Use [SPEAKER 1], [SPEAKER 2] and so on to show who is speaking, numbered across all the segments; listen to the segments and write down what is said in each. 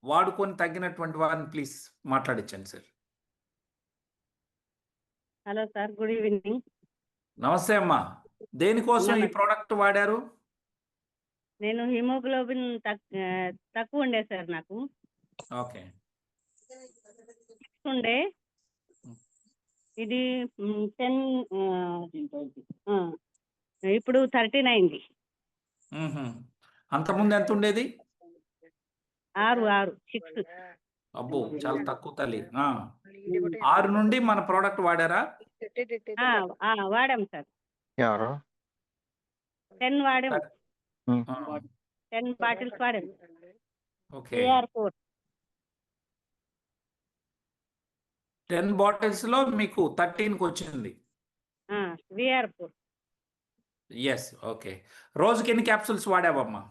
[SPEAKER 1] వాడుకొని తగ్గినటువంటి వారిని ప్లీజ్ మాట్లాడించండి sir.
[SPEAKER 2] Hello sir, good evening.
[SPEAKER 1] నమస్తే అమ్మా. దేనికోసం ఈ
[SPEAKER 2] నమస్తే.
[SPEAKER 1] ప్రోడక్ట్ వాడారు?
[SPEAKER 2] నేను హిమోగ్లోబిన్ తక్కువ ఉండే సార్, నాకు
[SPEAKER 1] ఓకే.
[SPEAKER 2] ఉండే ఇది 10 ఇప్పుడు 13 అయింది.
[SPEAKER 1] అంతకుముందు ఎంత ఉండేది?
[SPEAKER 2] 6.
[SPEAKER 1] అబ్బో, చాలా తక్కువ తల్లి. 6 నుండి మన ప్రోడక్ట్ వాడారా?
[SPEAKER 2] వాడాం సార్. 10 వాడాం. 10 బాటిల్స్ వాడాం.
[SPEAKER 1] ఓకే.
[SPEAKER 2] VR4.
[SPEAKER 1] 10 బాటిల్స్ లో మీకు 13కి వచ్చింది.
[SPEAKER 2] VR4.
[SPEAKER 1] ఎస్. ఓకే. రోజుకి ఎన్ని క్యాప్సూల్స్ వాడావమ్మా?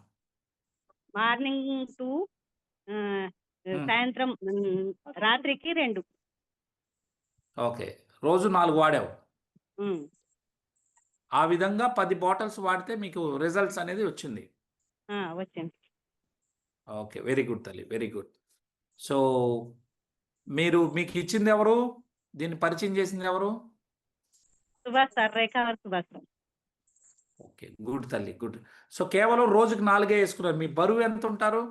[SPEAKER 2] మార్నింగ్ 2, సాయంత్రం రాత్రికి 2.
[SPEAKER 1] ఓకే. రోజు 4 వాడావు. ఆ విధంగా 10 బాటిల్స్ వాడితే మీకు రిజల్ట్స్ అనేది వచ్చింది.
[SPEAKER 2] వచ్చింది.
[SPEAKER 1] ఓకే, వెరీ గుడ్ తల్లి, వెరీ గుడ్. సో మీకు ఇచ్చింది ఎవరు? దీన్ని పరిచయం చేసింది ఎవరు?
[SPEAKER 2] సుభాష్ సార్, రేఖావర్ సుభాష్ సార్.
[SPEAKER 1] ఓకే, గుడ్ తల్లి, గుడ్. సో కేవలం రోజుకి 4 వేసుకున్నారు. మీ బరువు ఎంత ఉంటారు?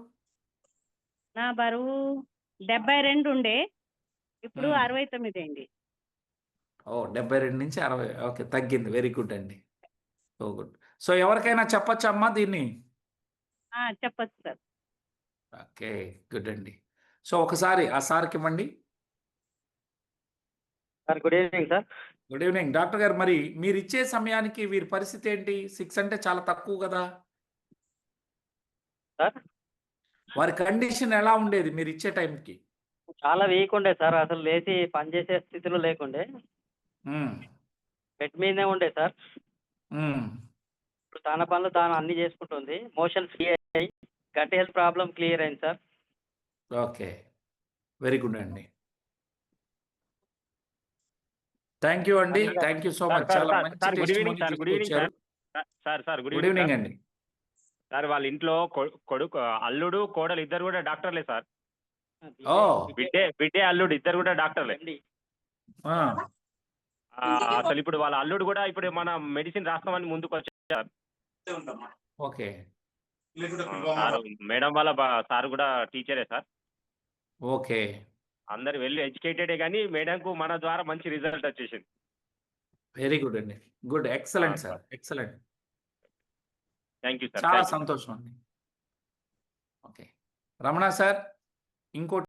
[SPEAKER 2] నా బరువు 72 ఉండే, ఇప్పుడు 69 అయింది.
[SPEAKER 1] 72 నుంచి 60. ఓకే, తగ్గింది. వెరీ గుడ్ అండి. So good. సో ఎవరికైనా చెప్పచ్చా అమ్మా దీన్ని?
[SPEAKER 2] చెప్పచ్చు సార్.
[SPEAKER 1] ఓకే, గుడ్ అండి. సో ఒకసారి ఆ సార్కి ఇవ్వండి.
[SPEAKER 3] Sir, good evening sir.
[SPEAKER 1] Good evening doctor గారు. మరి మీరు ఇచ్చే సమయానికి వీరి పరిస్థితి ఏంటి? 6 అంటే చాలా తక్కువ కదా
[SPEAKER 3] సార్?
[SPEAKER 1] వారి కండిషన్ ఎలా ఉండేది మీరు ఇచ్చే టైంకి?
[SPEAKER 3] చాలా వీక్ ఉండే సార్, అసలు లేచి పనిచేసే స్థితిలో లేకుండే. బెడ్ మీదనే ఉండే సార్. ఇప్పుడు తన పనులు తాను అన్ని చేసుకుంటుంది. మోషన్స్ క్లియర్ అయ్యి గట్ హెల్త్ ప్రాబ్లం క్లియర్ అయింది సార్.
[SPEAKER 1] ఓకే, వెరీ గుడ్ అండి. థ్యాంక్ యూ అండి. Thank you so much. చాలా మంచి టెస్టిమోనీ తీసుకొచ్చారు.
[SPEAKER 4] గుడ్
[SPEAKER 1] గుడ్ ఈవినింగ్ అండి.
[SPEAKER 4] సార్, వాళ్ళ ఇంట్లో కొడుకు, అల్లుడు, కోడలు ఇద్దరు కూడా డాక్టర్లే సార్. బిడ్డే అల్లుడు ఇద్దరు కూడా డాక్టర్లే. అసలు ఇప్పుడు వాళ్ళ అల్లుడు కూడా ఇప్పుడు మన మెడిసిన్ రాస్తామని ముందుకు వచ్చారు.
[SPEAKER 1] ఓకే.
[SPEAKER 4] మేడం వాళ్ళ సార్ కూడా టీచరే సార్.
[SPEAKER 1] ఓకే.
[SPEAKER 4] అందరు వెల్ ఎడ్యుకేటెడే కానీ మేడంకు మన ద్వారా మంచి రిజల్ట్ వచ్చేసింది.
[SPEAKER 1] వెరీ గుడ్ అండి. Good, excellent sir, excellent.
[SPEAKER 4] Thank you sir.
[SPEAKER 1] చాలా సంతోషం అండి. ఓకే రమణ సార్, ఇంకోటి